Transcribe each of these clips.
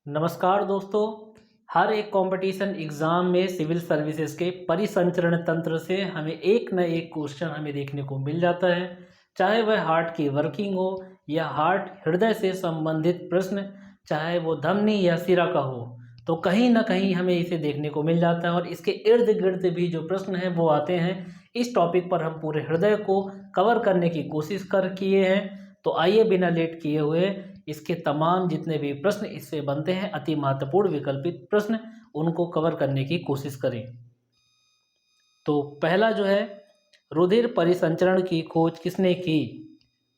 नमस्कार दोस्तों। हर एक कंपटीशन एग्ज़ाम में सिविल सर्विसेज के परिसंचरण तंत्र से हमें एक न एक क्वेश्चन हमें देखने को मिल जाता है। चाहे वह हार्ट की वर्किंग हो या हार्ट हृदय से संबंधित प्रश्न, चाहे वो धमनी या सिरा का हो, तो कहीं ना कहीं हमें इसे देखने को मिल जाता है और इसके इर्द गिर्द भी जो प्रश्न हैं वो आते हैं। इस टॉपिक पर हम पूरे हृदय को कवर करने की कोशिश किए हैं। तो आइए बिना लेट किए हुए इसके तमाम जितने भी प्रश्न इससे बनते हैं, अति महत्वपूर्ण विकल्पित प्रश्न, उनको कवर करने की कोशिश करें। तो पहला जो है, रुधिर परिसंचरण की खोज किसने की?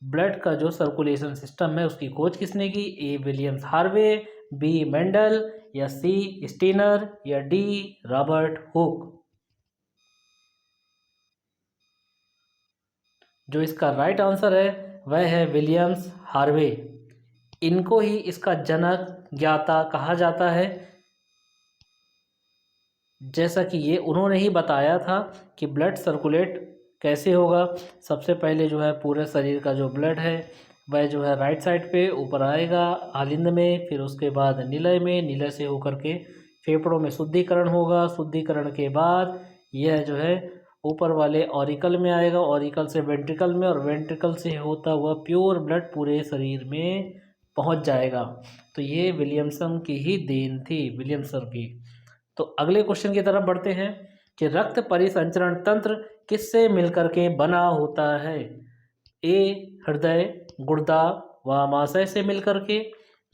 ब्लड का जो सर्कुलेशन सिस्टम है उसकी खोज किसने की? ए विलियम्स हार्वे, बी मेंडल, या सी स्टीनर, या डी रॉबर्ट हुक। जो इसका राइट आंसर है वह है विलियम्स हार्वे। इनको ही इसका जनक ज्ञाता कहा जाता है। जैसा कि ये उन्होंने ही बताया था कि ब्लड सर्कुलेट कैसे होगा। सबसे पहले जो है पूरे शरीर का जो ब्लड है वह जो है राइट साइड पे ऊपर आएगा आलिंद में, फिर उसके बाद निलय में, निलय से होकर के फेफड़ों में शुद्धिकरण होगा। शुद्धिकरण के बाद यह जो है ऊपर वाले ऑरिकल में आएगा, ऑरिकल से वेंट्रिकल में, और वेंट्रिकल से होता हुआ प्योर ब्लड पूरे शरीर में पहुंच जाएगा। तो ये विलियमसन की ही देन थी, विलियमसन की। तो अगले क्वेश्चन की तरफ बढ़ते हैं कि रक्त परिसंचरण तंत्र किससे मिलकर के बना होता है? ए हृदय, गुर्दा व आमाशय से मिलकर के,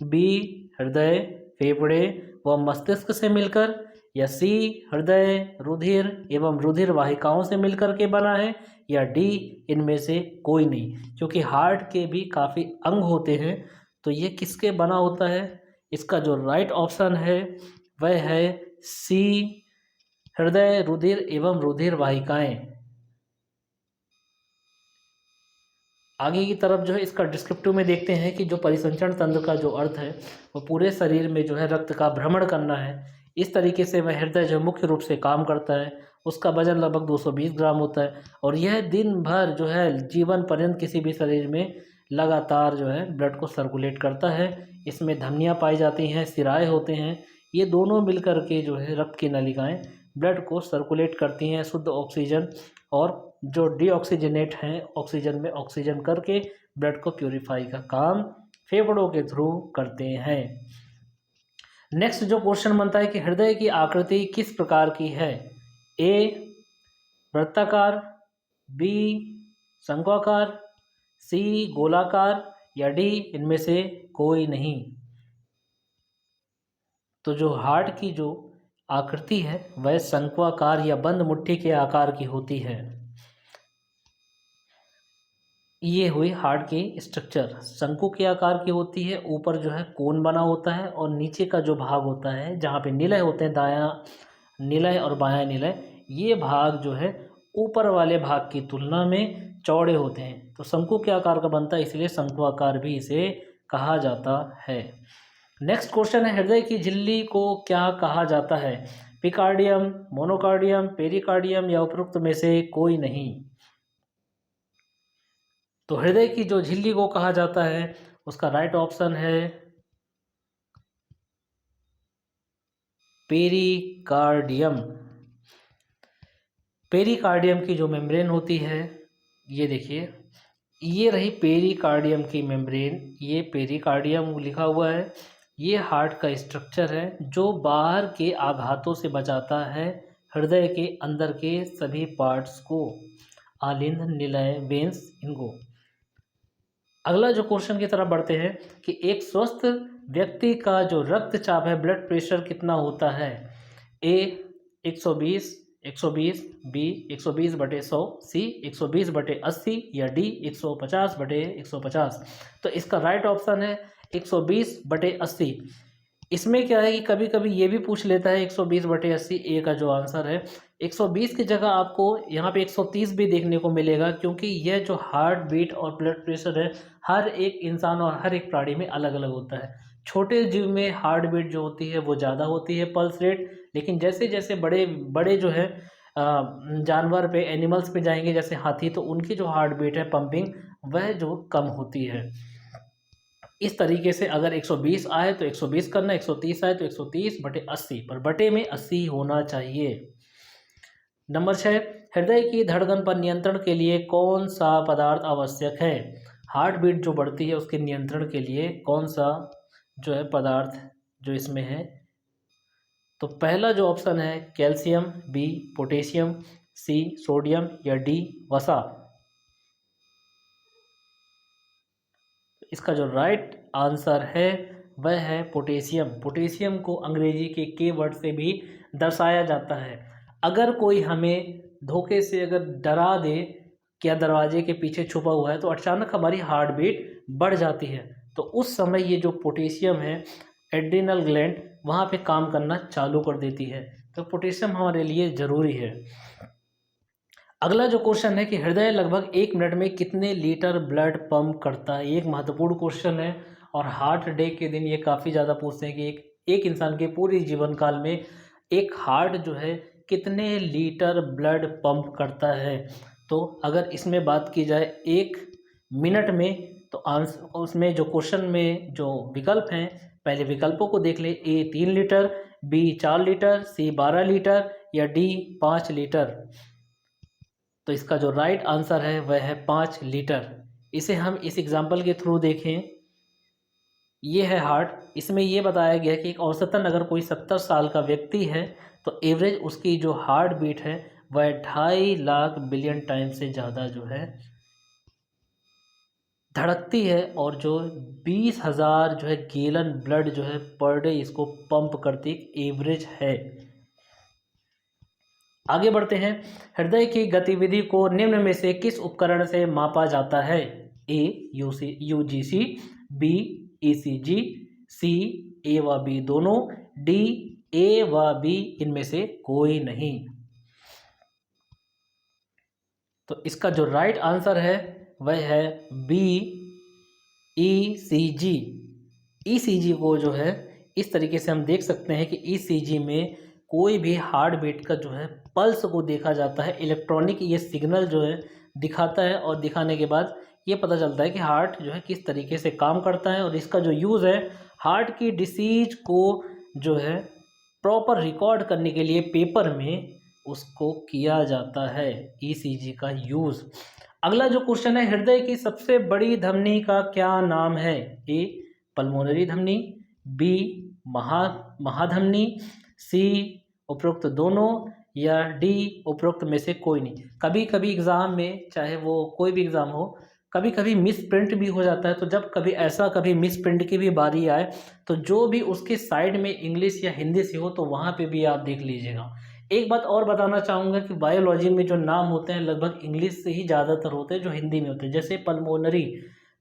बी हृदय, फेफड़े व मस्तिष्क से मिलकर, या सी हृदय, रुधिर एवं रुधिर वाहिकाओं से मिलकर के बना है, या डी इनमें से कोई नहीं। क्योंकि हार्ट के भी काफ़ी अंग होते हैं, तो ये किसके बना होता है? इसका जो राइट ऑप्शन है वह है सी हृदय, रुधिर एवं रुधिर वाहिकाएं। आगे की तरफ जो है इसका डिस्क्रिप्टिव में देखते हैं कि जो परिसंचरण तंत्र का जो अर्थ है वो पूरे शरीर में जो है रक्त का भ्रमण करना है। इस तरीके से वह हृदय जो मुख्य रूप से काम करता है। उसका वजन लगभग 220 ग्राम होता है और यह दिन भर जो है जीवन पर्यंत किसी भी शरीर में लगातार जो है ब्लड को सर्कुलेट करता है। इसमें धमनियाँ पाई जाती हैं, सिराए होते हैं, ये दोनों मिलकर के जो है रक्त की नलिकाएं ब्लड को सर्कुलेट करती हैं शुद्ध ऑक्सीजन और जो डीऑक्सीजनेट हैं ऑक्सीजन में ऑक्सीजन करके ब्लड को प्यूरिफाई का काम फेफड़ों के थ्रू करते हैं। नेक्स्ट जो क्वेश्चन बनता है कि हृदय की आकृति किस प्रकार की है? ए वृत्ताकार, बी शंक्वाकार, सी गोलाकार, या डी इनमें से कोई नहीं। तो जो हार्ट की जो आकृति है वह शंक्वाकार या बंद मुट्ठी के आकार की होती है। ये हुई हार्ट की स्ट्रक्चर, शंकु के आकार की होती है। ऊपर जो है कोन बना होता है और नीचे का जो भाग होता है जहाँ पे निलय होते हैं, दायां निलय और बायां निलय, ये भाग जो है ऊपर वाले भाग की तुलना में चौड़े होते हैं। तो शंकु के आकार का बनता है, इसलिए शंक्वाकार भी इसे कहा जाता है। नेक्स्ट क्वेश्चन है, हृदय की झिल्ली को क्या कहा जाता है? पिकार्डियम, मोनोकार्डियम, पेरिकार्डियम, या उपरोक्त में से कोई नहीं। तो हृदय की जो झिल्ली को कहा जाता है उसका राइट ऑप्शन है पेरिकार्डियम। पेरिकार्डियम की जो मेम्ब्रेन होती है, ये देखिए, ये रही पेरिकार्डियम की मेम्ब्रेन, ये पेरिकार्डियम लिखा हुआ है। ये हार्ट का स्ट्रक्चर है जो बाहर के आघातों से बचाता है हृदय के अंदर के सभी पार्ट्स को, आलिंद, निलय, वेन्स, इनको। अगला जो क्वेश्चन की तरफ बढ़ते हैं कि एक स्वस्थ व्यक्ति का जो रक्तचाप है, ब्लड प्रेशर कितना होता है? ए 120, 120, बी 120/100, सी 120/80, या डी 150/150। तो इसका राइट ऑप्शन है 120/80। इसमें क्या है कि कभी कभी ये भी पूछ लेता है 120/80, ए का जो आंसर है 120 की जगह आपको यहाँ पे 130 भी देखने को मिलेगा, क्योंकि यह जो हार्ट बीट और ब्लड प्रेशर है हर एक इंसान और हर एक प्राणी में अलग अलग होता है। छोटे जीव में हार्ट बीट जो होती है वो ज़्यादा होती है, पल्स रेट, लेकिन जैसे जैसे बड़े बड़े जो है जानवर पे, एनिमल्स पे जाएंगे जैसे हाथी, तो उनकी जो हार्ट बीट है, पंपिंग, वह जो कम होती है। इस तरीके से अगर 120 आए तो 120 करना, 130 आए तो 130/80, पर बटे में 80 होना चाहिए। नंबर 6, हृदय की धड़कन पर नियंत्रण के लिए कौन सा पदार्थ आवश्यक है? हार्ट बीट जो बढ़ती है उसके नियंत्रण के लिए कौन सा जो है पदार्थ जो इसमें है? तो पहला जो ऑप्शन है calcium, B potassium, C sodium या डी वसा। इसका जो राइट आंसर है वह है पोटेशियम। पोटेशियम को अंग्रेजी के के वर्ड से भी दर्शाया जाता है। अगर कोई हमें धोखे से अगर डरा दे क्या दरवाजे के पीछे छुपा हुआ है, तो अचानक हमारी हार्ट बीट बढ़ जाती है, तो उस समय ये जो पोटेशियम है एड्रिनल ग्लैंड वहाँ पे काम करना चालू कर देती है। तो पोटेशियम हमारे लिए ज़रूरी है। अगला जो क्वेश्चन है कि हृदय लगभग 1 मिनट में कितने लीटर ब्लड पंप करता है? ये एक महत्वपूर्ण क्वेश्चन है और हार्ट डे के दिन ये काफ़ी ज़्यादा पूछते हैं कि एक इंसान के पूरे जीवन काल में एक हार्ट जो है कितने लीटर ब्लड पंप करता है। तो अगर इसमें बात की जाए 1 मिनट में, तो आंसर उसमें जो क्वेश्चन में जो विकल्प हैं, पहले विकल्पों को देख ले। ए 3 लीटर, बी 4 लीटर, सी 12 लीटर या डी 5 लीटर। तो इसका जो राइट आंसर है वह है 5 लीटर। इसे हम इस एग्जाम्पल के थ्रू देखें। ये है हार्ट, इसमें ये बताया गया कि एक औसतन अगर कोई 70 साल का व्यक्ति है तो एवरेज उसकी जो हार्ट बीट है वह 2.5 लाख बिलियन टाइम से ज़्यादा जो है धड़कती है, और जो 20,000 जो है गैलन ब्लड जो है पर डे इसको पंप करती एवरेज है। आगे बढ़ते हैं। हृदय की गतिविधि को निम्न में से किस उपकरण से मापा जाता है? ए यूजीसी, बी ईसीजी, सी ए व बी दोनों, डी ए व बी इनमें से कोई नहीं। तो इसका जो राइट आंसर है वह है बी ईसीजी। ईसीजी को जो है इस तरीके से हम देख सकते हैं कि ईसीजी में कोई भी हार्ट बीट का जो है पल्स को देखा जाता है। इलेक्ट्रॉनिक ये सिग्नल जो है दिखाता है और दिखाने के बाद ये पता चलता है कि हार्ट जो है किस तरीके से काम करता है। और इसका जो यूज़ है हार्ट की डिसीज को जो है प्रॉपर रिकॉर्ड करने के लिए पेपर में उसको किया जाता है, ईसीजी का यूज़। अगला जो क्वेश्चन है, हृदय की सबसे बड़ी धमनी का क्या नाम है? ए पल्मोनरी धमनी, बी महाधमनी, सी उपरोक्त दोनों या डी उपरोक्त में से कोई नहीं। कभी कभी एग्ज़ाम में, चाहे वो कोई भी एग्ज़ाम हो, कभी कभी मिस प्रिंट भी हो जाता है। तो जब कभी मिस प्रिंट की भी बारी आए तो जो भी उसके साइड में इंग्लिश या हिंदी से हो तो वहाँ पे भी आप देख लीजिएगा। एक बात और बताना चाहूँगा कि बायोलॉजी में जो नाम होते हैं लगभग इंग्लिश से ही ज़्यादातर होते हैं जो हिंदी में होते हैं। जैसे पल्मोनरी,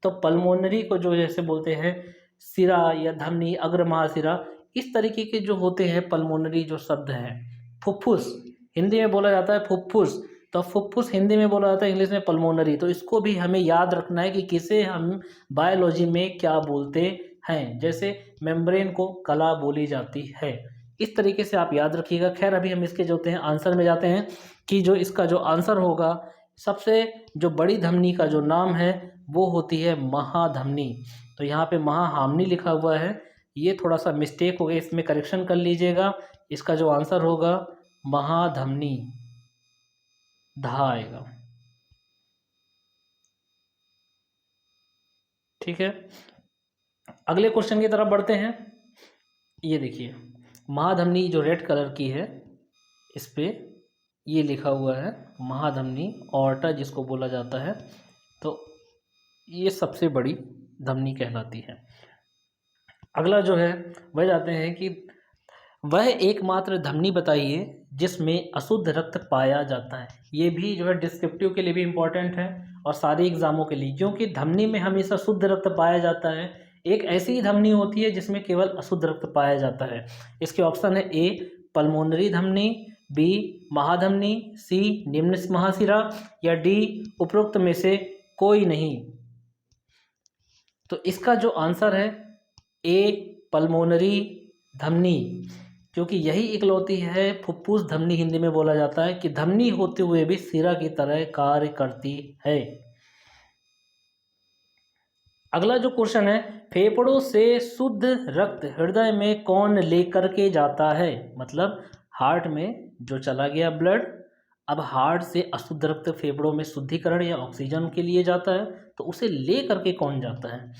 तो पल्मोनरी को जो जैसे बोलते हैं सिरा या धमनी, अग्र महासिरा, इस तरीके के जो होते हैं पल्मोनरी जो शब्द हैं। फुफ्फुस हिंदी में बोला जाता है फुफ्फुस, तो फुफ्फुस हिंदी में बोला जाता है, इंग्लिश में पल्मोनरी। तो इसको भी हमें याद रखना है कि किसे हम बायोलॉजी में क्या बोलते हैं। जैसे मेम्ब्रेन को कला बोली जाती है, इस तरीके से आप याद रखिएगा। खैर अभी हम इसके जो होते हैं आंसर में जाते हैं कि जो इसका जो आंसर होगा, सबसे जो बड़ी धमनी का जो नाम है वो होती है महाधमनी। तो यहाँ पे महाहामनी लिखा हुआ है, ये थोड़ा सा मिस्टेक हो गया, इसमें करेक्शन कर लीजिएगा। इसका जो आंसर होगा महाधमनी, धा आएगा। ठीक है, अगले क्वेश्चन की तरफ बढ़ते हैं। ये देखिए महाधमनी जो रेड कलर की है, इस पे ये लिखा हुआ है महाधमनी ऑर्टा जिसको बोला जाता है। तो ये सबसे बड़ी धमनी कहलाती है। अगला जो है वह जाते हैं कि वह एकमात्र धमनी बताइए जिसमें अशुद्ध रक्त पाया जाता है। ये भी जो है डिस्क्रिप्टिव के लिए भी इम्पोर्टेंट है और सारे एग्जामों के लिए, क्योंकि धमनी में हमेशा शुद्ध रक्त पाया जाता है। एक ऐसी ही धमनी होती है जिसमें केवल अशुद्ध रक्त पाया जाता है। इसके ऑप्शन है ए पल्मोनरी धमनी, बी महाधमनी, सी निम्न महाशिरा या डी उपरोक्त में से कोई नहीं। तो इसका जो आंसर है ए पल्मोनरी धमनी, क्योंकि यही इकलौती है फुफ्फुस धमनी हिंदी में बोला जाता है कि धमनी होते हुए भी सिरा की तरह कार्य करती है। अगला जो क्वेश्चन है, फेफड़ों से शुद्ध रक्त हृदय में कौन लेकर के जाता है? मतलब हार्ट में जो चला गया ब्लड, अब हार्ट से अशुद्ध रक्त फेफड़ों में शुद्धिकरण या ऑक्सीजन के लिए जाता है, तो उसे ले करके कौन जाता है?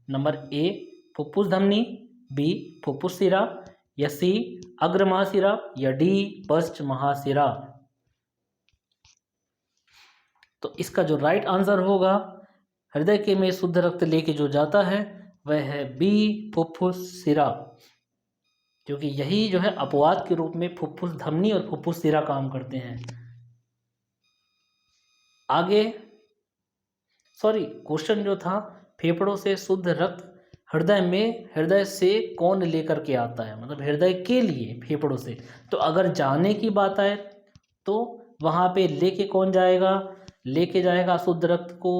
नंबर ए फुफ्फुस धमनी, बी फुफ्फुस सिरा, या सी अग्र महाशिरा, या डी पश्च महाशिरा। तो इसका जो राइट आंसर होगा, हृदय के में शुद्ध रक्त लेके जो जाता है वह है बी फुफ्फुस सिरा, क्योंकि यही जो है अपवाद के रूप में फुफ्फुस धमनी और फुफ्फुस सिरा काम करते हैं। आगे क्वेश्चन जो था, फेफड़ों से शुद्ध रक्त हृदय में, हृदय से कौन लेकर के आता है? मतलब हृदय के लिए फेफड़ों से। तो अगर जाने की बात आए तो वहाँ पे लेके कौन जाएगा? लेके जाएगा अशुद्ध रक्त को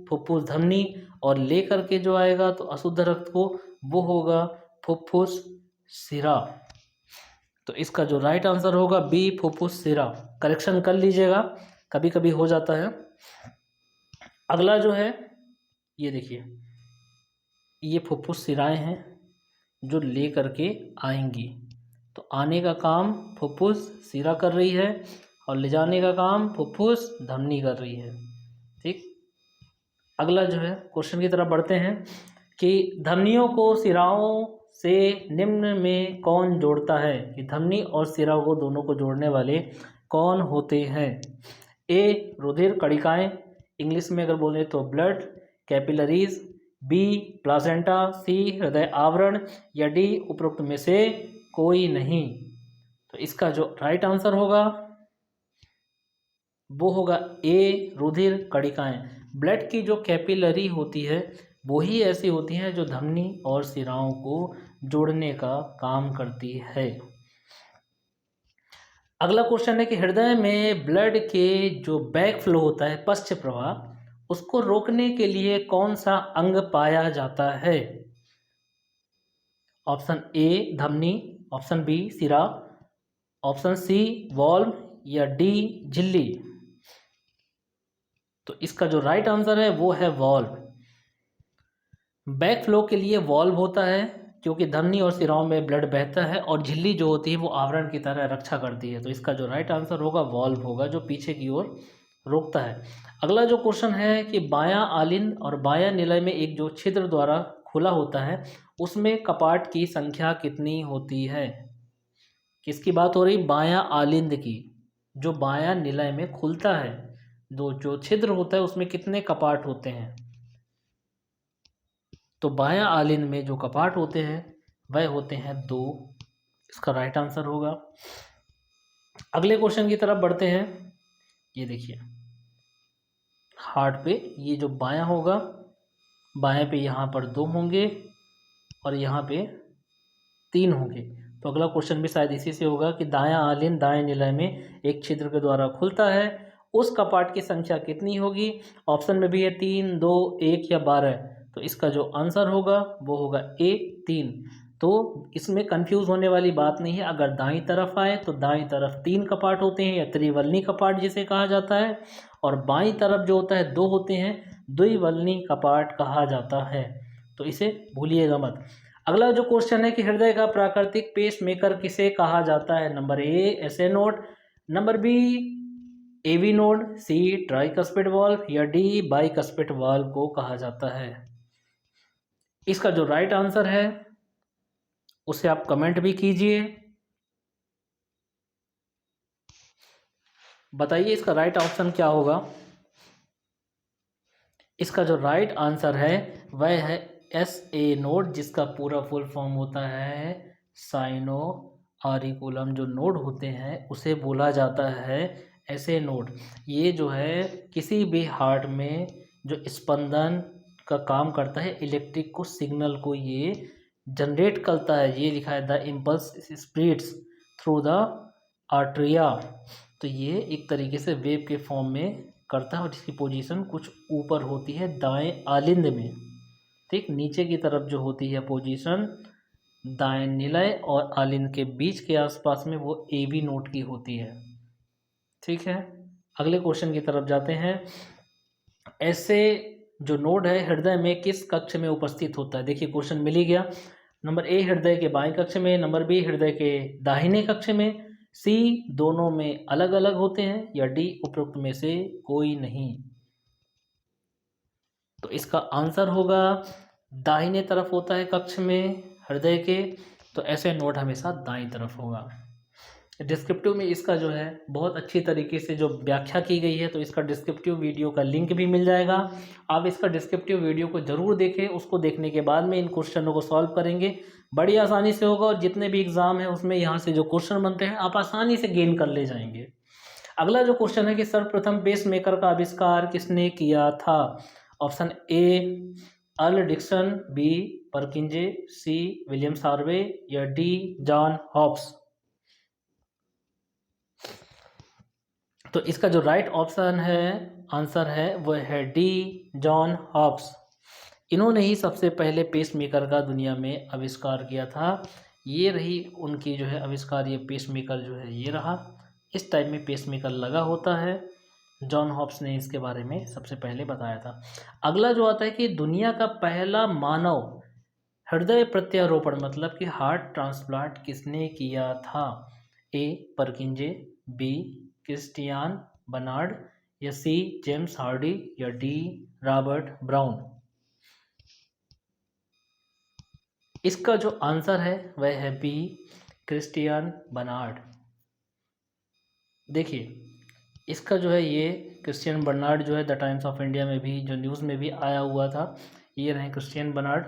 फुफ्फुस धमनी, और लेकर के जो आएगा तो अशुद्ध रक्त को, वो होगा फुफ्फुस सिरा। तो इसका जो राइट आंसर होगा बी फुफ्फुस सिरा। करेक्शन कर लीजिएगा, कभी कभी हो जाता है। अगला जो है ये देखिए, ये फुफ्फुस सिराएं हैं जो ले करके आएंगी, तो आने का काम फुफ्फुस सिरा कर रही है और ले जाने का काम फुफ्फुस धमनी कर रही है। ठीक, अगला जो है क्वेश्चन की तरफ बढ़ते हैं कि धमनियों को सिराओं से निम्न में कौन जोड़ता है? कि धमनी और सिरा को दोनों को जोड़ने वाले कौन होते हैं? ए रुधिर कणिकाएं, इंग्लिश में अगर बोले तो ब्लड कैपिलरीज, बी प्लासेंटा, सी हृदय आवरण, या डी उपरोक्त में से कोई नहीं। तो इसका जो राइट आंसर होगा वो होगा ए रुधिर कणिकाएं। ब्लड की जो कैपिलरी होती है वो ही ऐसी होती हैं जो धमनी और सिराओं को जोड़ने का काम करती है। अगला क्वेश्चन है कि हृदय में ब्लड के जो बैक फ्लो होता है, पश्च प्रवाह, उसको रोकने के लिए कौन सा अंग पाया जाता है? ऑप्शन ए धमनी, ऑप्शन बी सिरा, ऑप्शन सी वॉल्व, या डी झिल्ली। तो इसका जो राइट आंसर है वो है वॉल्व। बैक फ्लो के लिए वॉल्व होता है, क्योंकि धमनी और सिराओं में ब्लड बहता है, और झिल्ली जो होती है वो आवरण की तरह रक्षा करती है। तो इसका जो राइट आंसर होगा वॉल्व होगा, जो पीछे की ओर रोकता है। अगला जो क्वेश्चन है कि बायां आलिंद और बायां निलय में एक जो छिद्र द्वारा खुला होता है, उसमें कपाट की संख्या कितनी होती है? किसकी बात हो रही? बायां आलिंद की, जो बायां निलय में खुलता है, जो छिद्र होता है उसमें कितने कपाट होते हैं? तो बायां आलिंद में जो कपाट होते हैं वह होते हैं 2। इसका राइट आंसर होगा। अगले क्वेश्चन की तरफ बढ़ते हैं। ये देखिए, हार्ट पे ये जो बायां होगा, बाएं पे यहाँ पर 2 होंगे और यहाँ पे 3 होंगे। तो अगला क्वेश्चन भी शायद इसी से होगा कि दायां आलिंद दाएं निलय में एक छिद्र के द्वारा खुलता है, उस कपाट की संख्या कितनी होगी? ऑप्शन में भी है 3, 2, 1 या 12। तो इसका जो आंसर होगा वो होगा ए 3। तो इसमें कंफ्यूज होने वाली बात नहीं है। अगर दाईं तरफ आए तो दाईं तरफ 3 कपाट होते हैं, या त्रिवलनी कपाट जिसे कहा जाता है, और बाईं तरफ जो होता है 2 होते हैं, द्विवलनी कपाट कहा जाता है। तो इसे भूलिएगा मत। अगला जो क्वेश्चन है कि हृदय का प्राकृतिक पेस मेकर किसे कहा जाता है? Number A SA node, number B AV node, C tricuspid valve, या डी बाइकस्पिड वाल्व को कहा जाता है। इसका जो राइट आंसर है उसे आप कमेंट भी कीजिए, बताइए इसका राइट ऑप्शन क्या होगा। इसका जो राइट आंसर है वह है एस ए नोड, जिसका पूरा फुल फॉर्म होता है साइनो ऑरिकुलम। जो नोड होते हैं उसे बोला जाता है ऐसे नोड। ये जो है किसी भी हार्ट में जो स्पंदन का काम करता है, इलेक्ट्रिक को सिग्नल को ये जनरेट करता है। ये लिखा है the impulse spreads through the atria. तो ये एक तरीके से वेव के फॉर्म में करता है, और जिसकी पोजीशन कुछ ऊपर होती है दाएं आलिंद में। ठीक, नीचे की तरफ जो होती है पोजीशन दाएं निलय और आलिंद के बीच के आसपास में, वो एवी नोड की होती है। ठीक है, अगले क्वेश्चन की तरफ जाते हैं। ऐसे जो नोड है हृदय में किस कक्ष में उपस्थित होता है? देखिए क्वेश्चन मिल ही गया। नंबर ए हृदय के बाएं कक्ष में, नंबर बी हृदय के दाहिने कक्ष में, सी दोनों में अलग अलग होते हैं, या डी उपरोक्त में से कोई नहीं। तो इसका आंसर होगा दाहिने तरफ होता है कक्ष में हृदय के, तो ऐसे नोड हमेशा दाईं तरफ होगा। डिस्क्रिप्टिव में इसका जो है बहुत अच्छी तरीके से जो व्याख्या की गई है, तो इसका डिस्क्रिप्टिव वीडियो का लिंक भी मिल जाएगा। आप इसका डिस्क्रिप्टिव वीडियो को ज़रूर देखें, उसको देखने के बाद में इन क्वेश्चनों को सॉल्व करेंगे, बड़ी आसानी से होगा। और जितने भी एग्ज़ाम हैं उसमें यहाँ से जो क्वेश्चन बनते हैं आप आसानी से गेन कर ले जाएंगे। अगला जो क्वेश्चन है कि सर्वप्रथम पेस मेकर का आविष्कार किसने किया था? Option A Earl Dickson, B Purkinje, C William Harvey, या डी जॉन हॉब्स। तो इसका जो राइट ऑप्शन है, आंसर है, वह है डी जॉन हॉब्स। इन्होंने ही सबसे पहले पेसमेकर का दुनिया में आविष्कार किया था। ये रही उनकी जो है आविष्कार, ये पेसमेकर जो है ये रहा। इस टाइप में पेसमेकर लगा होता है। जॉन हॉब्स ने इसके बारे में सबसे पहले बताया था। अगला जो आता है कि दुनिया का पहला मानव हृदय प्रत्यारोपण मतलब कि हार्ट ट्रांसप्लांट किसने किया था? ए परकिंजे, बी क्रिस्टियान बर्नार्ड, या सी जेम्स हार्डी, या डी रॉबर्ट ब्राउन। इसका जो आंसर है वह है बी क्रिस्टियान बर्नार्ड। देखिए इसका जो है ये क्रिस्टियन बर्नार्ड जो है द टाइम्स ऑफ इंडिया में भी जो न्यूज़ में भी आया हुआ था। ये रहे क्रिस्टियन बर्नार्ड,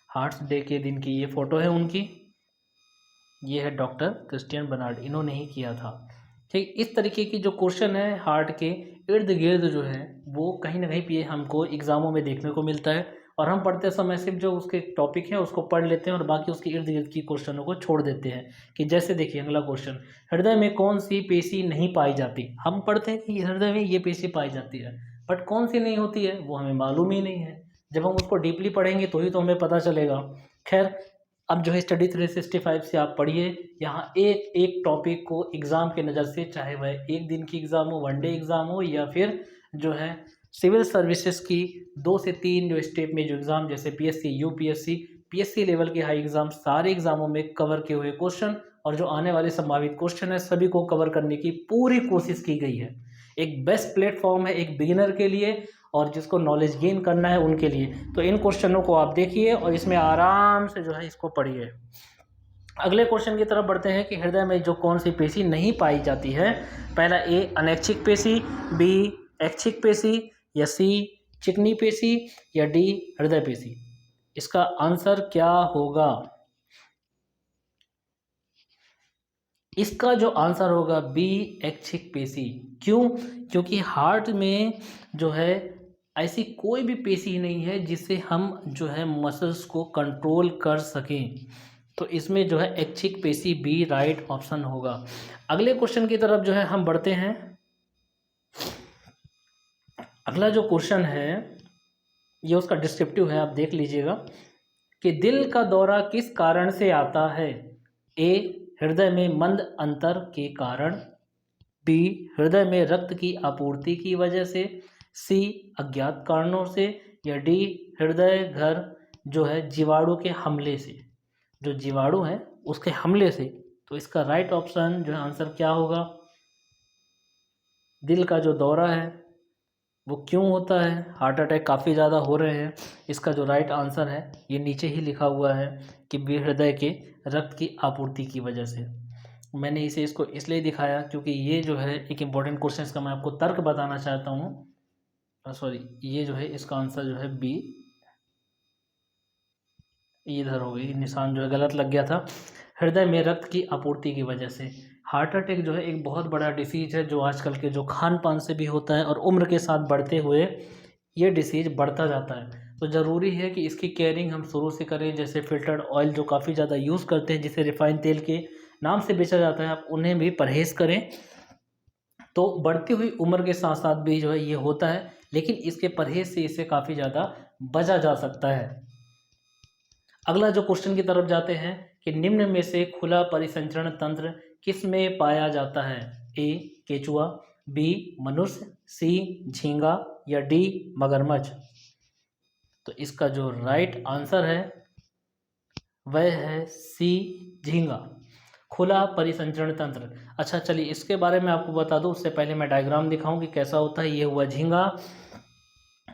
हार्ट्स डे के दिन की ये फ़ोटो है उनकी। ये है डॉक्टर क्रिस्टियन बर्नार्ड, इन्होंने ही किया था। ठीक, इस तरीके की जो क्वेश्चन है हार्ट के इर्द गिर्द जो है वो कहीं ना कहीं पे हमको एग्ज़ामों में देखने को मिलता है, और हम पढ़ते समय सिर्फ जो उसके टॉपिक है उसको पढ़ लेते हैं और बाकी उसके इर्द गिर्द की क्वेश्चनों को छोड़ देते हैं। कि जैसे देखिए अगला क्वेश्चन, हृदय में कौन सी पेशी नहीं पाई जाती? हम पढ़ते हैं कि हृदय में ये पेशी पाई जाती है, बट कौन सी नहीं होती है वो हमें मालूम ही नहीं है। जब हम उसको डीपली पढ़ेंगे तो ही तो हमें पता चलेगा। खैर, अब जो है स्टडी 365 से आप पढ़िए, यहाँ एक एक टॉपिक को एग्ज़ाम के नज़र से, चाहे वह एक दिन की एग्ज़ाम हो, वनडे एग्ज़ाम हो, या फिर जो है सिविल सर्विसेज की 2 से 3 जो स्टेप में जो एग्ज़ाम जैसे पीएससी, यूपीएससी, पीएससी लेवल के हाई एग्ज़ाम, सारे एग्ज़ामों में कवर किए हुए क्वेश्चन और जो आने वाले संभावित क्वेश्चन है सभी को कवर करने की पूरी कोशिश की गई है। एक बेस्ट प्लेटफॉर्म है एक बिगिनर के लिए और जिसको नॉलेज गेन करना है उनके लिए। तो इन क्वेश्चनों को आप देखिए और इसमें आराम से जो है इसको पढ़िए। अगले क्वेश्चन की तरफ बढ़ते हैं कि हृदय में जो कौन सी पेशी नहीं पाई जाती है? पहला ए अनैच्छिक पेशी, बी ऐच्छिक पेशी, या सी चिकनी पेशी, या डी हृदय पेशी। इसका आंसर क्या होगा? इसका जो आंसर होगा बी ऐच्छिक पेशी। क्यों? क्योंकि हार्ट में जो है ऐसी कोई भी पेशी नहीं है जिससे हम जो है मसल्स को कंट्रोल कर सकें। तो इसमें जो है ऐच्छिक पेशी बी राइट ऑप्शन होगा। अगले क्वेश्चन की तरफ जो है हम बढ़ते हैं। अगला जो क्वेश्चन है ये उसका डिस्क्रिप्टिव है, आप देख लीजिएगा कि दिल का दौरा किस कारण से आता है? ए हृदय में मंद अंतर के कारण, बी हृदय में रक्त की आपूर्ति की वजह से, सी अज्ञात कारणों से, या डी हृदय घर जो है जीवाणु के हमले से, जो जीवाणु है उसके हमले से। तो इसका राइट ऑप्शन जो है आंसर क्या होगा? दिल का जो दौरा है वो क्यों होता है? हार्ट अटैक काफ़ी ज़्यादा हो रहे हैं। इसका जो राइट आंसर है ये नीचे ही लिखा हुआ है कि हृदय के रक्त की आपूर्ति की वजह से। मैंने इसको इसलिए दिखाया क्योंकि ये जो है एक इम्पॉर्टेंट क्वेश्चन का मैं आपको तर्क बताना चाहता हूँ। सॉरी, ये जो है इसका आंसर जो है बी, इधर हो गई, निशान जो है गलत लग गया था। हृदय में रक्त की आपूर्ति की वजह से। हार्ट अटैक जो है एक बहुत बड़ा डिसीज़ है जो आजकल के जो खान पान से भी होता है और उम्र के साथ बढ़ते हुए ये डिसीज़ बढ़ता जाता है। तो ज़रूरी है कि इसकी केयरिंग हम शुरू से करें। जैसे फिल्टर्ड ऑयल जो काफ़ी ज़्यादा यूज़ करते हैं, जिसे रिफाइंड तेल के नाम से बेचा जाता है, आप उन्हें भी परहेज़ करें। तो बढ़ती हुई उम्र के साथ साथ भी जो है ये होता है, लेकिन इसके परहेज़ से इसे काफ़ी ज़्यादा बचा जा सकता है। अगला जो क्वेश्चन की तरफ जाते हैं कि निम्न में से खुला परिसंचरण तंत्र किस में पाया जाता है? ए केचुआ, बी मनुष्य, सी झींगा, या डी मगरमच्छ। तो इसका जो राइट आंसर है वह है सी, झींगा, खुला परिसंचरण तंत्र। अच्छा चलिए इसके बारे में आपको बता दूं, उससे पहले मैं डायग्राम दिखाऊं कि कैसा होता है। ये हुआ झींगा,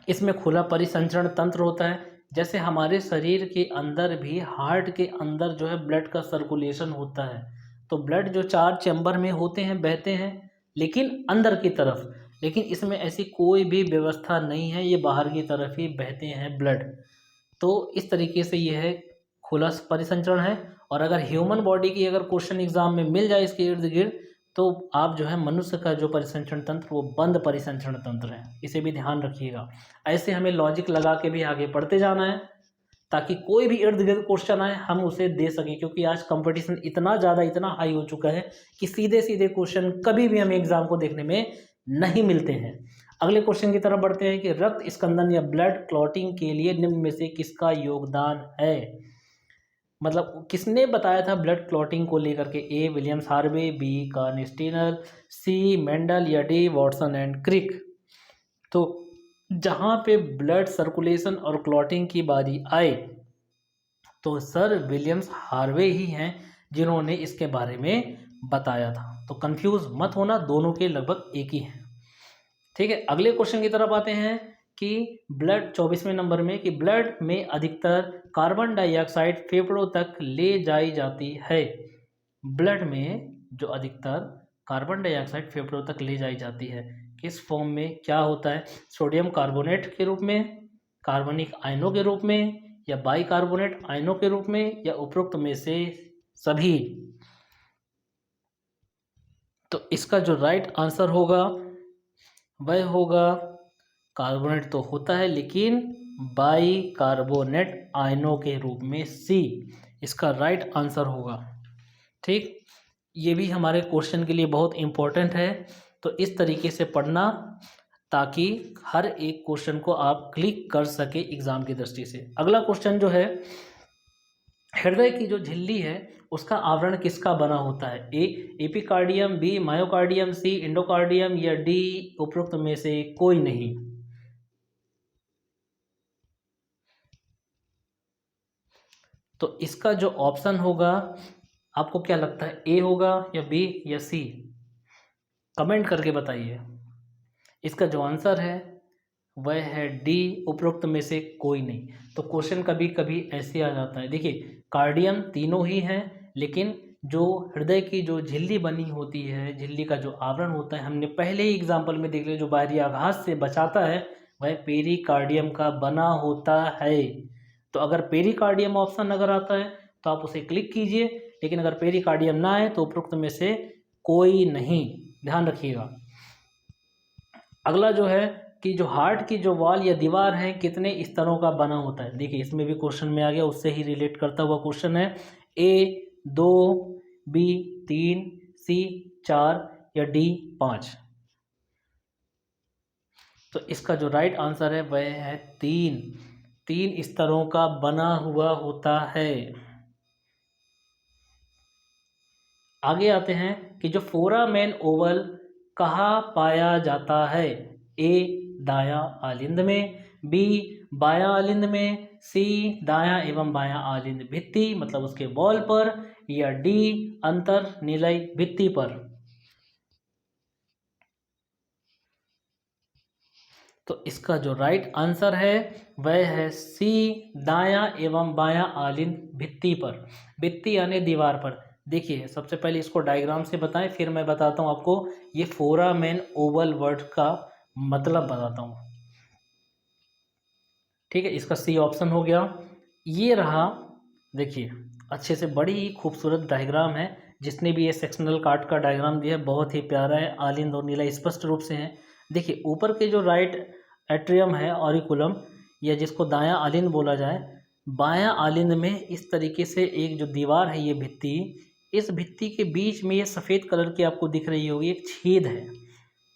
इसमें खुला परिसंचरण तंत्र होता है। जैसे हमारे शरीर के अंदर भी, हार्ट के अंदर जो है ब्लड का सर्कुलेशन होता है, तो ब्लड जो 4 चैम्बर में होते हैं, बहते हैं, लेकिन अंदर की तरफ, लेकिन इसमें ऐसी कोई भी व्यवस्था नहीं है, ये बाहर की तरफ ही बहते हैं ब्लड। तो इस तरीके से ये है खुला परिसंचरण है। और अगर ह्यूमन बॉडी की अगर क्वेश्चन एग्जाम में मिल जाए इसके इर्द गिर्द, तो आप जो है मनुष्य का जो परिसंचरण तंत्र वो बंद परिसंचरण तंत्र है, इसे भी ध्यान रखिएगा। ऐसे हमें लॉजिक लगा के भी आगे बढ़ते जाना है, ताकि कोई भी इर्द गिर्द क्वेश्चन आए हम उसे दे सकें, क्योंकि आज कंपटीशन इतना ज़्यादा, इतना हाई हो चुका है कि सीधे सीधे क्वेश्चन कभी भी हमें एग्जाम को देखने में नहीं मिलते हैं। अगले क्वेश्चन की तरफ बढ़ते हैं कि रक्त स्कंदन या ब्लड क्लॉटिंग के लिए निम्न में से किसका योगदान है। मतलब किसने बताया था ब्लड क्लॉटिंग को लेकर के? ए विलियम्स हार्वे, बी कार्निस्टीनर, सी मेंडल या डी वॉटसन एंड क्रिक। तो जहाँ पे ब्लड सर्कुलेशन और क्लॉटिंग की बारी आए तो सर विलियम्स हार्वे ही हैं जिन्होंने इसके बारे में बताया था। तो कंफ्यूज मत होना, दोनों के लगभग एक ही हैं। ठीक है, अगले क्वेश्चन की तरफ आते हैं कि ब्लड 24वें नंबर में कि ब्लड में अधिकतर कार्बन डाइऑक्साइड फेफड़ों तक ले जाई जाती है। ब्लड में जो अधिकतर कार्बन डाइऑक्साइड फेफड़ों तक ले जाई जाती है, किस फॉर्म में, क्या होता है? सोडियम कार्बोनेट के रूप में, कार्बनिक आयनों के रूप में, या बाइकार्बोनेट आयनों के रूप में, या उपरोक्त में से सभी। तो इसका जो राइट आंसर होगा वह होगा, कार्बोनेट तो होता है लेकिन बाइकार्बोनेट आयनों के रूप में, सी इसका राइट आंसर होगा। ठीक, ये भी हमारे क्वेश्चन के लिए बहुत इम्पोर्टेंट है, तो इस तरीके से पढ़ना ताकि हर एक क्वेश्चन को आप क्लिक कर सके एग्जाम की दृष्टि से। अगला क्वेश्चन जो है, हृदय की जो झिल्ली है उसका आवरण किसका बना होता है? ए एपिकार्डियम, बी मायोकार्डियम, सी एंडोकार्डियम, या डी उपरोक्त में से कोई नहीं। तो इसका जो ऑप्शन होगा, आपको क्या लगता है, ए होगा या बी या सी? कमेंट करके बताइए। इसका जो आंसर है वह है डी, उपरोक्त में से कोई नहीं। तो क्वेश्चन कभी कभी ऐसे आ जाता है, देखिए कार्डियम तीनों ही हैं, लेकिन जो हृदय की जो झिल्ली बनी होती है, झिल्ली का जो आवरण होता है, हमने पहले ही एग्जाम्पल में देख लिया, जो बाहरी आघात से बचाता है वह पेरिकार्डियम का बना होता है। तो अगर पेरिकार्डियम ऑप्शन अगर आता है तो आप उसे क्लिक कीजिए, लेकिन अगर पेरिकार्डियम ना आए तो उपरोक्त में से कोई नहीं, ध्यान रखिएगा। अगला जो है कि जो हार्ट की जो वॉल या दीवार है कितने स्तरों का बना होता है। देखिए इसमें भी क्वेश्चन में आ गया, उससे ही रिलेट करता हुआ क्वेश्चन है। ए 2, बी 3, सी 4 या डी 5। तो इसका जो राइट आंसर है वह है 3 स्तरों का बना हुआ होता है। आगे आते हैं कि जो फोरामेन ओवल कहाँ पाया जाता है? ए दायां आलिंद में, बी बायां आलिंद में, सी दायां एवं बायां आलिंद भित्ति मतलब उसके वॉल पर, या डी अंतर निलय भित्ति पर। तो इसका जो राइट आंसर है वह है सी दायां एवं बायां आलिंद भित्ति पर, भित्ति यानी दीवार पर। देखिए सबसे पहले इसको डायग्राम से बताएं, फिर मैं बताता हूं आपको ये फोरामेन ओवल वर्ड का मतलब बताता हूं। ठीक है, इसका सी ऑप्शन हो गया। ये रहा, देखिए अच्छे से, बड़ी ही खूबसूरत डायग्राम है। जिसने भी ये सेक्शनल काट का डायग्राम दिया है बहुत ही प्यारा है, आलिंद और नीला स्पष्ट रूप से है। देखिए ऊपर के जो राइट एट्रियम है ऑरिकुलम, या जिसको दायां आलिंद बोला जाए, बायां आलिंद में इस तरीके से एक जो दीवार है, ये भित्ति, इस भित्ति के बीच में ये सफ़ेद कलर की आपको दिख रही होगी एक छेद है।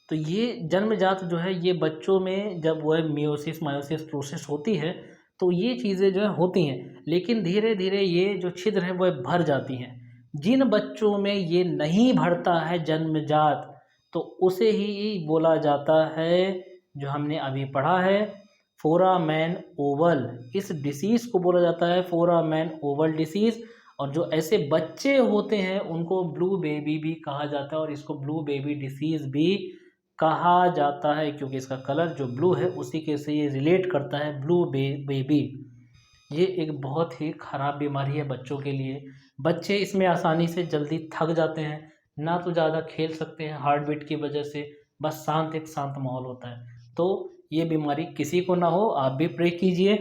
तो ये जन्मजात जो है, ये बच्चों में जब वह मियोसिस मायोसिस प्रोसेस होती है तो ये चीज़ें जो है होती हैं, लेकिन धीरे धीरे ये जो छिद्र है वह भर जाती हैं। जिन बच्चों में ये नहीं भरता है जन्मजात, तो उसे ही बोला जाता है, जो हमने अभी पढ़ा है, फोरामेन ओवल, इस डिसीज़ को बोला जाता है फोरामेन ओवल डिसीज़। और जो ऐसे बच्चे होते हैं उनको ब्लू बेबी भी कहा जाता है, और इसको ब्लू बेबी डिसीज़ भी कहा जाता है, क्योंकि इसका कलर जो ब्लू है उसी के से ये रिलेट करता है, ब्लू बेबी। ये एक बहुत ही ख़राब बीमारी है बच्चों के लिए। बच्चे इसमें आसानी से जल्दी थक जाते हैं, ना तो ज़्यादा खेल सकते हैं हार्ट बीट की वजह से, बस एक शांत माहौल होता है। तो ये बीमारी किसी को ना हो, आप भी प्रे कीजिए।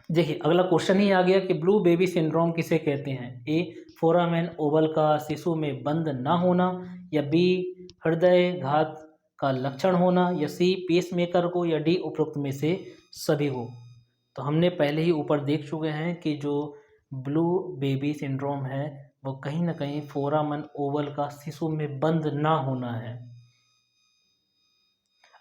देखिए अगला क्वेश्चन ही आ गया कि ब्लू बेबी सिंड्रोम किसे कहते हैं। ए, फोरामेन ओवल का शिशु में बंद ना होना, या बी, हृदय घात का लक्षण होना, या सी, पेसमेकर को, या डी, उपरोक्त में से सभी हो। तो हमने पहले ही ऊपर देख चुके हैं कि जो ब्लू बेबी सिंड्रोम है वो कहीं ना कहीं फोरामेन ओवल का शिशु में बंद ना होना है।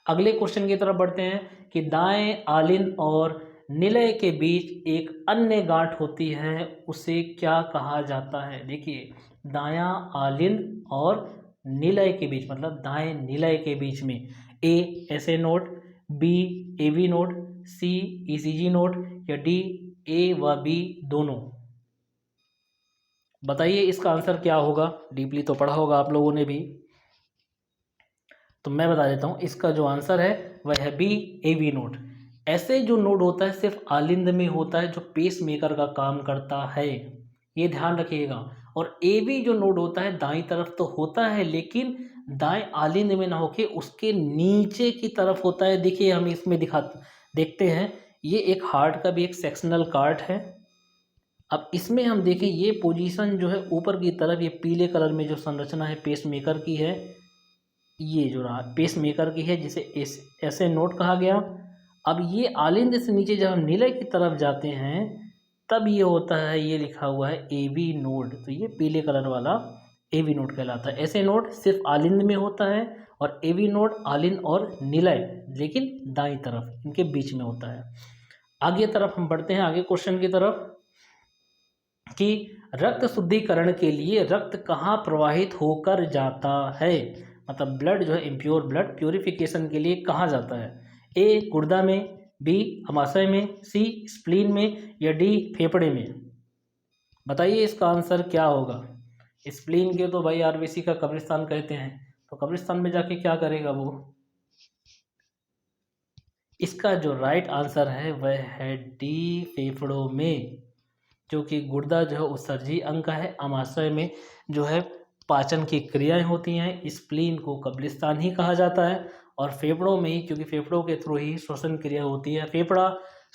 अगले क्वेश्चन की तरफ बढ़ते हैं कि दाएं आलिन और निलय के बीच एक अन्य गांठ होती है, उसे क्या कहा जाता है। देखिए दायां आलिन और निलय के बीच, मतलब दाएं निलय के बीच में, A, SA node, B, AV node, C, ECG node, या डी, ए व बी दोनों। बताइए इसका आंसर क्या होगा। डीपली तो पढ़ा होगा आप लोगों ने भी, तो मैं बता देता हूँ इसका जो आंसर है वह है बी, एवी नोड। ऐसे जो नोड होता है सिर्फ आलिंद में होता है, जो पेस मेकर का काम करता है, ये ध्यान रखिएगा। और एवी जो नोड होता है दाईं तरफ तो होता है, लेकिन दाएं आलिंद में ना होके उसके नीचे की तरफ होता है। देखिए हम इसमें देखते हैं, ये एक हार्ट का भी एक सेक्शनल कार्ड है। अब इसमें हम देखें ये पोजीशन जो है ऊपर की तरफ, ये पीले कलर में जो संरचना है पेस मेकर की है, ये जो रहा पेस मेकर की है, जिसे ऐसे नोड कहा गया। अब ये आलिंद से नीचे जब हम निलय की तरफ जाते हैं तब ये होता है, ये लिखा हुआ है एवी नोड, तो ये पीले कलर वाला एवी नोड कहलाता है। ऐसे नोड सिर्फ आलिंद में होता है, और एवी नोड आलिंद और निलय लेकिन दाईं तरफ इनके बीच में होता है। आगे तरफ हम बढ़ते हैं, आगे क्वेश्चन की तरफ, कि रक्त शुद्धिकरण के लिए रक्त कहाँ प्रवाहित होकर जाता है। मतलब ब्लड जो है, इम्प्योर ब्लड प्योरिफिकेशन के लिए कहाँ जाता है। ए, गुर्दा में, बी, अमाशय में, सी, स्प्लीन में, या डी, फेफड़े में। बताइए इसका आंसर क्या होगा। स्प्लीन के तो भाई आरबीसी का कब्रिस्तान कहते हैं, तो कब्रिस्तान में जाके क्या करेगा वो। इसका जो राइट आंसर है वह है डी, फेफड़ों में, क्योंकि गुर्दा जो है उत्सर्जी अंग का है, अमाशय में जो है पाचन की क्रियाएं होती हैं, स्प्लीन को कब्रिस्तान ही कहा जाता है, और फेफड़ों में ही, क्योंकि फेफड़ों के थ्रू ही श्वसन क्रिया होती है। फेफड़ा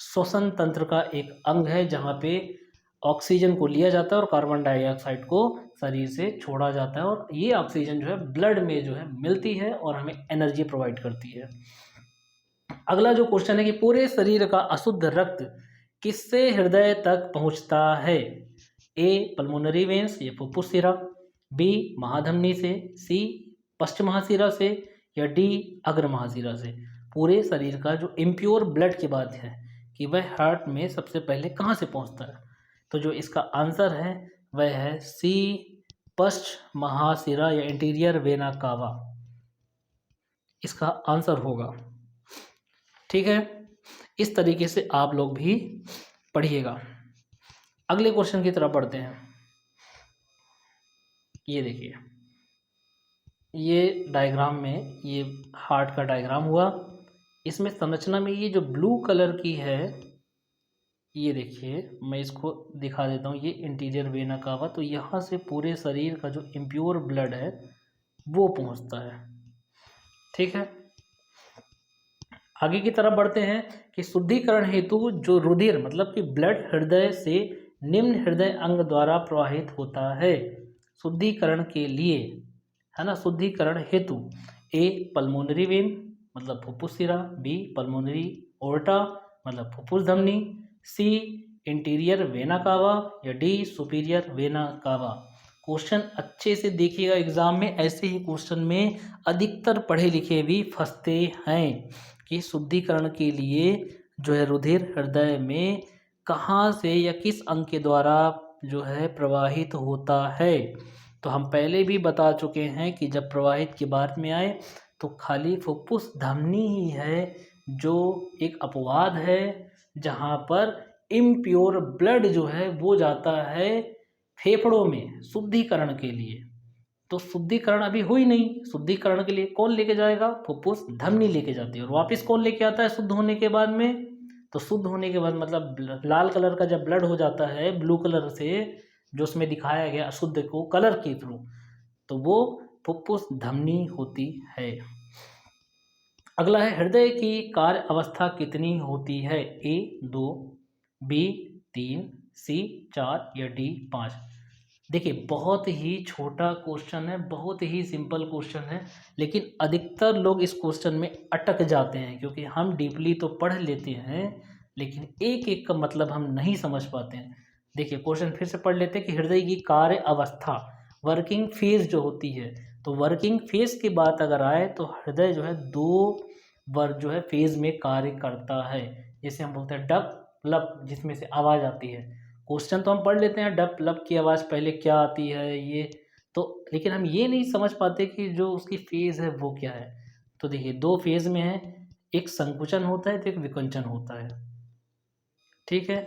श्वसन तंत्र का एक अंग है जहाँ पे ऑक्सीजन को लिया जाता है और कार्बन डाइऑक्साइड को शरीर से छोड़ा जाता है, और ये ऑक्सीजन जो है ब्लड में जो है मिलती है और हमें एनर्जी प्रोवाइड करती है। अगला जो क्वेश्चन है कि पूरे शरीर का अशुद्ध रक्त किससे हृदय तक पहुंचता है। ए, पल्मोनरी वेन्स, ये फुफ्फुस शिरा, बी, महाधमनी से, सी, पश्च महाशिरा से, या डी, अग्र महाशिरा से। पूरे शरीर का जो इम्प्योर ब्लड की बात है कि वह हार्ट में सबसे पहले कहाँ से पहुंचता है, तो जो इसका आंसर है वह है सी, पश्च महाशिरा या इंटीरियर वेना कावा, इसका आंसर होगा। ठीक है, इस तरीके से आप लोग भी पढ़िएगा। अगले क्वेश्चन की तरफ बढ़ते हैं। ये देखिए, ये डायग्राम में ये हार्ट का डायग्राम हुआ, इसमें संरचना में ये जो ब्लू कलर की है, ये देखिए मैं इसको दिखा देता हूँ, ये इंटीरियर वेना कावा, तो यहाँ से पूरे शरीर का जो इम्प्योर ब्लड है वो पहुँचता है। ठीक है, आगे की तरफ बढ़ते हैं कि शुद्धिकरण हेतु जो रुधिर मतलब कि ब्लड हृदय से निम्न हृदय अंग द्वारा प्रवाहित होता है। शुद्धिकरण के लिए, है ना, शुद्धिकरण हेतु ए, पल्मोनरी वेन मतलब फुफ्फुस शिरा, बी, पल्मोनरी ओर्टा मतलब फुफ्फुस धमनी, सी, इंटीरियर वेना कावा, या D, superior vena cava. Question अच्छे से देखिएगा, एग्जाम में ऐसे ही क्वेश्चन में अधिकतर पढ़े लिखे भी फंसते हैं कि शुद्धिकरण के लिए जो है रुधिर हृदय में कहाँ से या किस अंग के द्वारा जो है प्रवाहित होता है। तो हम पहले भी बता चुके हैं कि जब प्रवाहित की बात में आए तो खाली फुफ्फुस धमनी ही है जो एक अपवाद है जहाँ पर इम्प्योर ब्लड जो है वो जाता है फेफड़ों में शुद्धिकरण के लिए। तो शुद्धिकरण अभी हुई नहीं, शुद्धिकरण के लिए कौन लेके जाएगा? फुफ्फुस धमनी लेके जाती है। और वापस कौन लेके आता है शुद्ध होने के बाद में? तो शुद्ध होने के बाद मतलब लाल कलर का जब ब्लड हो जाता है ब्लू कलर से, जो उसमें दिखाया गया अशुद्ध को कलर के थ्रू, तो वो फुफ्फुस धमनी होती है। अगला है हृदय की कार्य अवस्था कितनी होती है? ए 2, बी 3, सी 4 या डी 5? देखिए बहुत ही छोटा क्वेश्चन है, बहुत ही सिंपल क्वेश्चन है, लेकिन अधिकतर लोग इस क्वेश्चन में अटक जाते हैं क्योंकि हम डीपली तो पढ़ लेते हैं लेकिन एक एक का मतलब हम नहीं समझ पाते हैं। देखिए क्वेश्चन फिर से पढ़ लेते हैं कि हृदय की कार्य अवस्था, वर्किंग फेज जो होती है, तो वर्किंग फेज की बात अगर आए तो हृदय जो है 2 वर्ग जो है फेज में कार्य करता है। जैसे हम बोलते हैं डप लप, जिसमें से आवाज़ आती है। क्वेश्चन तो हम पढ़ लेते हैं डप लप की आवाज़ पहले क्या आती है ये तो, लेकिन हम ये नहीं समझ पाते कि जो उसकी फेज़ है वो क्या है। तो देखिए 2 फेज़ में है, एक संकुचन होता है तो एक विकुंचन होता है, ठीक है।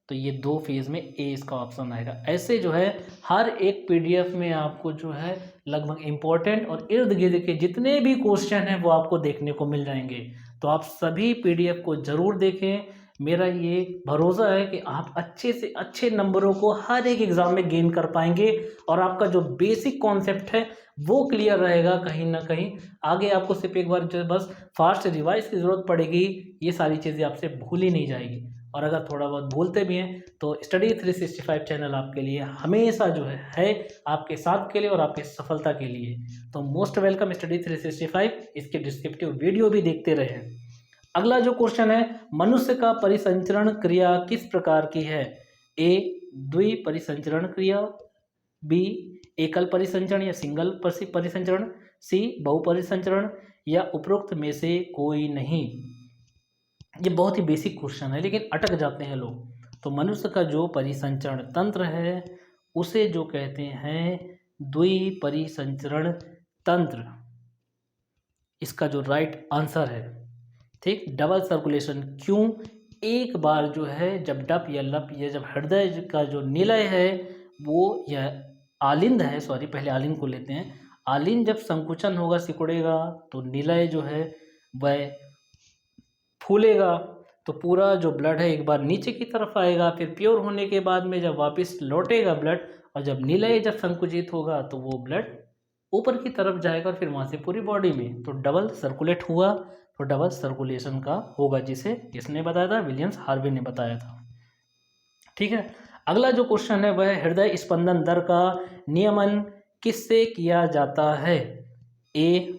तो ये 2 फेज़ में ए इसका ऑप्शन आएगा। ऐसे जो है हर एक पीडीएफ में आपको जो है लगभग इम्पोर्टेंट और इर्द गिर्द के जितने भी क्वेश्चन हैं वो आपको देखने को मिल जाएंगे। तो आप सभी पीडीएफ को ज़रूर देखें। मेरा ये भरोसा है कि आप अच्छे से अच्छे नंबरों को हर एक एग्ज़ाम में गेन कर पाएंगे और आपका जो बेसिक कॉन्सेप्ट है वो क्लियर रहेगा कहीं ना कहीं। आगे आपको सिर्फ एक बार जो बस फास्ट रिवाइज की ज़रूरत पड़ेगी, ये सारी चीज़ें आपसे भूल ही नहीं जाएगी। और अगर थोड़ा बहुत भूलते भी हैं तो स्टडी 365 चैनल आपके लिए हमेशा जो है आपके साथ के लिए और आपके सफलता के लिए। तो मोस्ट वेलकम स्टडी 365, इसके डिस्क्रिप्टिव वीडियो भी देखते रहें। अगला जो क्वेश्चन है, मनुष्य का परिसंचरण क्रिया किस प्रकार की है? ए द्विपरिसंचरण क्रिया, बी एकल परिसंचरण या सिंगल परिसंचरण, सी बहुपरिसंचरण या उपरोक्त में से कोई नहीं। ये बहुत ही बेसिक क्वेश्चन है लेकिन अटक जाते हैं लोग। तो मनुष्य का जो परिसंचरण तंत्र है उसे जो कहते हैं द्विपरिसंचरण तंत्र, इसका जो राइट आंसर है, ठीक, डबल सर्कुलेशन। क्यों? एक बार जो है जब डप या लप या जब हृदय का जो निलय है वो यह आलिंद है, सॉरी पहले आलिंद को लेते हैं। आलिंद जब संकुचन होगा सिकुड़ेगा तो निलय जो है वह फूलेगा, तो पूरा जो ब्लड है एक बार नीचे की तरफ आएगा, फिर प्योर होने के बाद में जब वापस लौटेगा ब्लड, और जब निलय जब संकुचित होगा तो वो ब्लड ऊपर की तरफ जाएगा और फिर वहाँ से पूरी बॉडी में, तो डबल सर्कुलेट हुआ। तो डबल सर्कुलेशन का होगा, जिसे किसने बताया था? विलियम्स हार्वे ने बताया था, ठीक है। अगला जो क्वेश्चन है वह हृदय स्पंदन दर का नियमन किससे किया जाता है? ए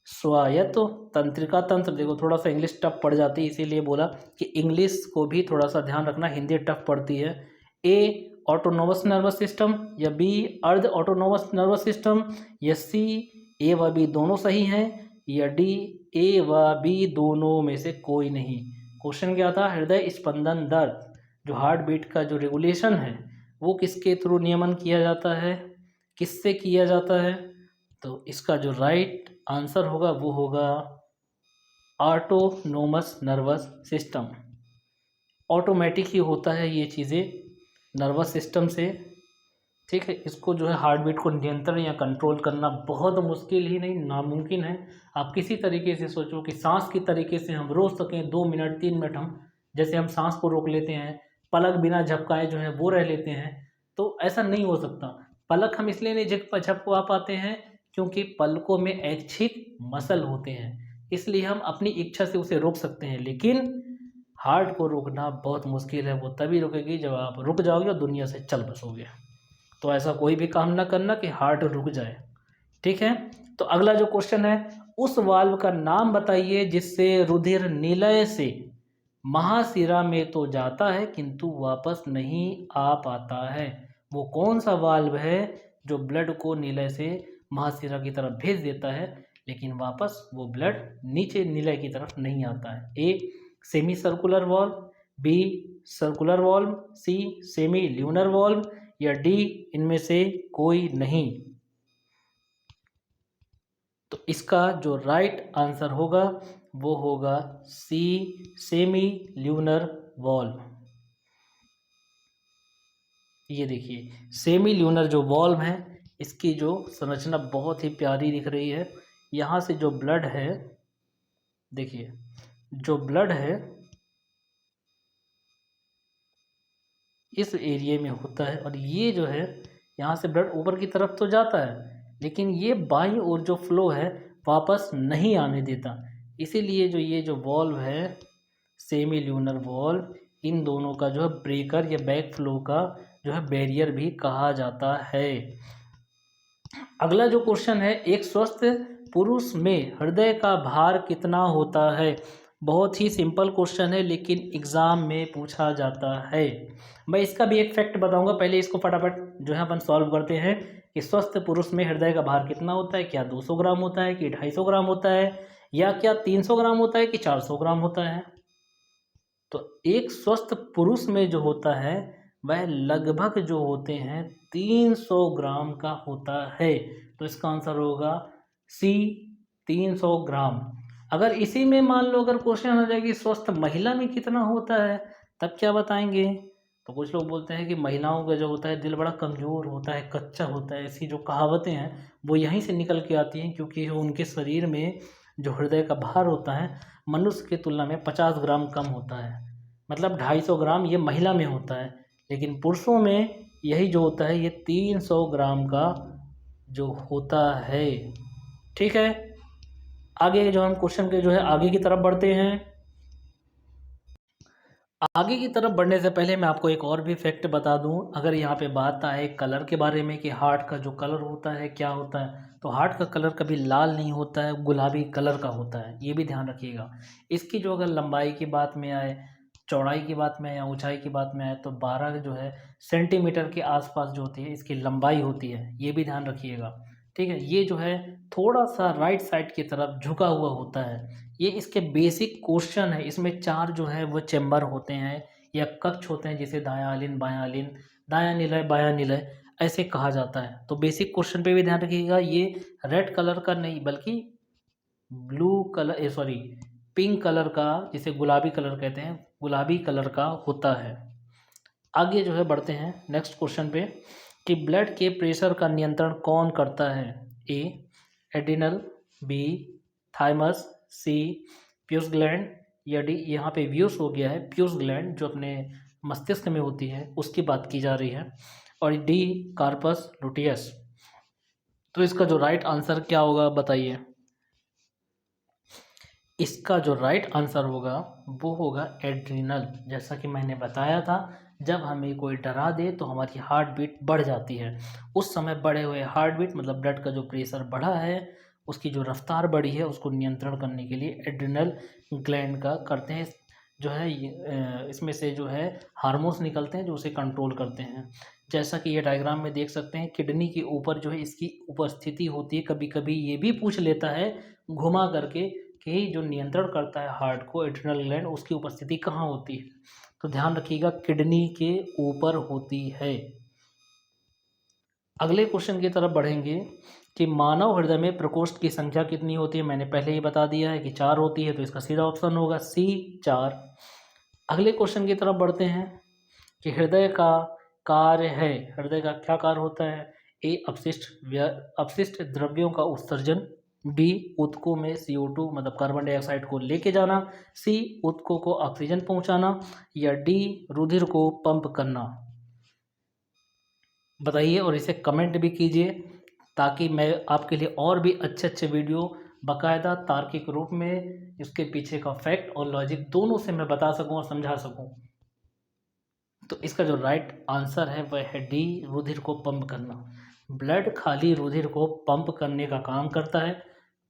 स्वायत्त तंत्रिका तंत्र। देखो थोड़ा सा इंग्लिश टफ पड़ जाती है, इसीलिए बोला कि इंग्लिश को भी थोड़ा सा ध्यान रखना, हिंदी टफ पड़ती है। ए ऑटोनोमस नर्वस सिस्टम, या बी अर्ध ऑटोनोमस नर्वस सिस्टम, या सी ए व बी दोनों सही हैं, या डी ए व बी दोनों में से कोई नहीं। क्वेश्चन क्या था? हृदय स्पंदन दर, जो हार्ट बीट का जो रेगुलेशन है वो किसके थ्रू नियमन किया जाता है, किससे किया जाता है? तो इसका जो राइट आंसर होगा वो होगा ऑटोनोमस नर्वस सिस्टम। ऑटोमेटिक ही होता है ये चीज़ें नर्वस सिस्टम से, ठीक है। इसको जो है हार्ट बीट को नियंत्रण या कंट्रोल करना बहुत मुश्किल ही नहीं, नामुमकिन है। आप किसी तरीके से सोचो कि सांस की तरीके से हम रोक सकें 2 मिनट 3 मिनट, हम जैसे हम सांस को रोक लेते हैं, पलक बिना झपकाए जो है वो रह लेते हैं, तो ऐसा नहीं हो सकता। पलक हम इसलिए नहीं झपका पाते हैं क्योंकि पलकों में ऐच्छिक मसल होते हैं, इसलिए हम अपनी इच्छा से उसे रोक सकते हैं, लेकिन हार्ट को रोकना बहुत मुश्किल है। वो तभी रुकेगी जब आप रुक जाओगे और दुनिया से चल बसोगे। तो ऐसा कोई भी काम ना करना कि हार्ट रुक जाए, ठीक है। तो अगला जो क्वेश्चन है, उस वाल्व का नाम बताइए जिससे रुधिर निलय से महाशिरा में तो जाता है किंतु वापस नहीं आ पाता है। वो कौन सा वाल्व है जो ब्लड को निलय से महाशिरा की तरफ भेज देता है लेकिन वापस वो ब्लड नीचे निलय की तरफ नहीं आता है? A semi circular valve, B circular valve, C semi lunar valve, या डी इनमें से कोई नहीं। तो इसका जो राइट आंसर होगा वो होगा सी, सेमी ल्यूनर वॉल्व। ये देखिए सेमी ल्यूनर जो वॉल्व है, इसकी जो संरचना बहुत ही प्यारी दिख रही है। यहाँ से जो ब्लड है, देखिए जो ब्लड है इस एरिया में होता है, और ये जो है यहाँ से ब्लड ऊपर की तरफ तो जाता है, लेकिन ये बाईं ओर जो फ्लो है वापस नहीं आने देता। इसीलिए जो ये जो वॉल्व है सेमी ल्यूनर वॉल्व, इन दोनों का जो है ब्रेकर या बैक फ्लो का जो है बैरियर भी कहा जाता है। अगला जो क्वेश्चन है, एक स्वस्थ पुरुष में हृदय का भार कितना होता है। बहुत ही सिंपल क्वेश्चन है, लेकिन एग्ज़ाम में पूछा जाता है। मैं इसका भी एक फैक्ट बताऊंगा, पहले इसको फटाफट जो है अपन सॉल्व करते हैं कि स्वस्थ पुरुष में हृदय का भार कितना होता है। क्या 200 ग्राम होता है, कि 250 ग्राम होता है, या क्या 300 ग्राम होता है, कि 400 ग्राम होता है। तो एक स्वस्थ पुरुष में जो होता है वह लगभग जो होते हैं 300 ग्राम का होता है। तो इसका आंसर होगा सी, 300 ग्राम। अगर इसी में मान लो अगर क्वेश्चन आ जाए कि स्वस्थ महिला में कितना होता है, तब क्या बताएंगे। तो कुछ लोग बोलते हैं कि महिलाओं का जो होता है दिल बड़ा कमज़ोर होता है, कच्चा होता है। ऐसी जो कहावतें हैं वो यहीं से निकल के आती हैं, क्योंकि उनके शरीर में जो हृदय का भार होता है मनुष्य की तुलना में 50 ग्राम कम होता है। मतलब 250 ग्राम ये महिला में होता है, लेकिन पुरुषों में यही जो होता है ये 300 ग्राम का जो होता है। ठीक है, आगे जो हम क्वेश्चन के जो है आगे की तरफ बढ़ते हैं। आगे की तरफ बढ़ने से पहले मैं आपको एक और भी फैक्ट बता दूं। अगर यहाँ पे बात आए कलर के बारे में कि हार्ट का जो कलर होता है क्या होता है, तो हार्ट का कलर कभी लाल नहीं होता है, गुलाबी कलर का होता है, ये भी ध्यान रखिएगा। इसकी जो अगर लंबाई की बात में आए, चौड़ाई की बात में आए या ऊंचाई की बात में आए, तो 12 जो है सेंटीमीटर के आसपास जो होती है इसकी लंबाई होती है, ये भी ध्यान रखिएगा। ठीक है, ये जो है थोड़ा सा राइट साइड की तरफ झुका हुआ होता है। ये इसके बेसिक क्वेश्चन है। इसमें 4 जो है वो चैम्बर होते हैं या कक्ष होते हैं, जिसे दायां बायां दायां निलय बायां निलय ऐसे कहा जाता है। तो बेसिक क्वेश्चन पे भी ध्यान रखिएगा, ये रेड कलर का नहीं बल्कि blue colour sorry pink colour का, जिसे गुलाबी कलर कहते हैं, गुलाबी कलर का होता है। आगे जो है बढ़ते हैं नेक्स्ट क्वेश्चन पे कि ब्लड के प्रेशर का नियंत्रण कौन करता है। ए एड्रिनल, बी थाइमस, सी प्यूस ग्लैंड, या डी, यहाँ पे व्यूस हो गया है, प्यूस ग्लैंड जो अपने मस्तिष्क में होती है उसकी बात की जा रही है, और डी कार्पस लुटियस। तो इसका जो राइट आंसर क्या होगा बताइए। इसका जो राइट आंसर होगा वो होगा एड्रिनल। जैसा कि मैंने बताया था, जब हमें कोई डरा दे तो हमारी हार्ट बीट बढ़ जाती है। उस समय बढ़े हुए हार्ट बीट मतलब ब्लड का जो प्रेशर बढ़ा है, उसकी जो रफ्तार बढ़ी है, उसको नियंत्रण करने के लिए एड्रिनल ग्लैंड का करते हैं। जो है इसमें से जो है हार्मोन्स निकलते हैं जो उसे कंट्रोल करते हैं। जैसा कि ये डायग्राम में देख सकते हैं, किडनी के ऊपर जो है इसकी उपस्थिति होती है। कभी कभी ये भी पूछ लेता है घुमा करके कि जो नियंत्रण करता है हार्ट को, एड्रिनल ग्लैंड, उसकी उपस्थिति कहाँ होती है। तो ध्यान रखिएगा किडनी के ऊपर होती है। अगले क्वेश्चन की तरफ बढ़ेंगे कि मानव हृदय में प्रकोष्ठ की संख्या कितनी होती है। मैंने पहले ही बता दिया है कि 4 होती है, तो इसका सीधा ऑप्शन होगा सी 4। अगले क्वेश्चन की तरफ बढ़ते हैं कि हृदय का कार्य है, हृदय का क्या कार्य होता है। ए अपशिष्ट द्रव्यों का उत्सर्जन, बी ऊतकों में CO2 मतलब कार्बन डाइऑक्साइड को लेके जाना, सी ऊतकों को ऑक्सीजन पहुंचाना, या डी रुधिर को पंप करना। बताइए और इसे कमेंट भी कीजिए, ताकि मैं आपके लिए और भी अच्छे अच्छे वीडियो बाकायदा तार्किक रूप में इसके पीछे का फैक्ट और लॉजिक दोनों से मैं बता सकूं और समझा सकूं। तो इसका जो राइट आंसर है वह है डी, रुधिर को पंप करना। ब्लड खाली रुधिर को पंप करने का काम करता है,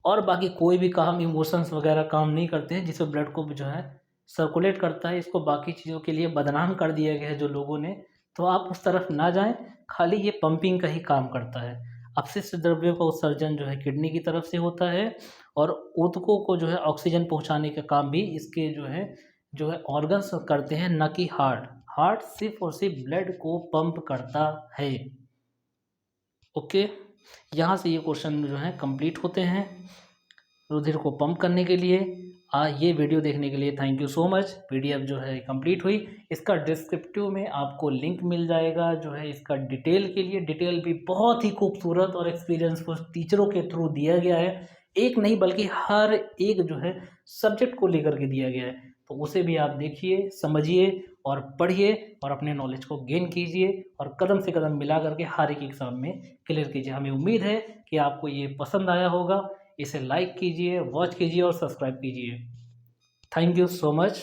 और बाकी कोई भी काम, इमोशंस वगैरह काम नहीं करते हैं, जिससे ब्लड को जो है सर्कुलेट करता है। इसको बाकी चीज़ों के लिए बदनाम कर दिया गया है जो लोगों ने, तो आप उस तरफ ना जाएं, खाली ये पंपिंग का ही काम करता है। अपशिष्ट द्रव्यों का उत्सर्जन जो है किडनी की तरफ से होता है, और ऊतकों को जो है ऑक्सीजन पहुंचाने का काम भी इसके जो है ऑर्गन्स करते हैं, न कि हार्ट। हार्ट सिर्फ और सिर्फ ब्लड को पंप करता है। ओके, यहाँ से ये क्वेश्चन जो है कंप्लीट होते हैं रुधिर को पंप करने के लिए। ये वीडियो देखने के लिए thank you so much. PDF जो है कंप्लीट हुई। इसका डिस्क्रिप्टिव में आपको लिंक मिल जाएगा जो है इसका डिटेल के लिए। डिटेल भी बहुत ही खूबसूरत और एक्सपीरियंसफुल टीचरों के थ्रू दिया गया है। एक नहीं बल्कि हर एक जो है सब्जेक्ट को लेकर के दिया गया है। तो उसे भी आप देखिए, समझिए और पढ़िए और अपने नॉलेज को गेन कीजिए और कदम से कदम मिला करके हर एक एग्ज़ाम में क्लियर कीजिए। हमें उम्मीद है कि आपको ये पसंद आया होगा। इसे लाइक कीजिए, वॉच कीजिए और सब्सक्राइब कीजिए। Thank you so much.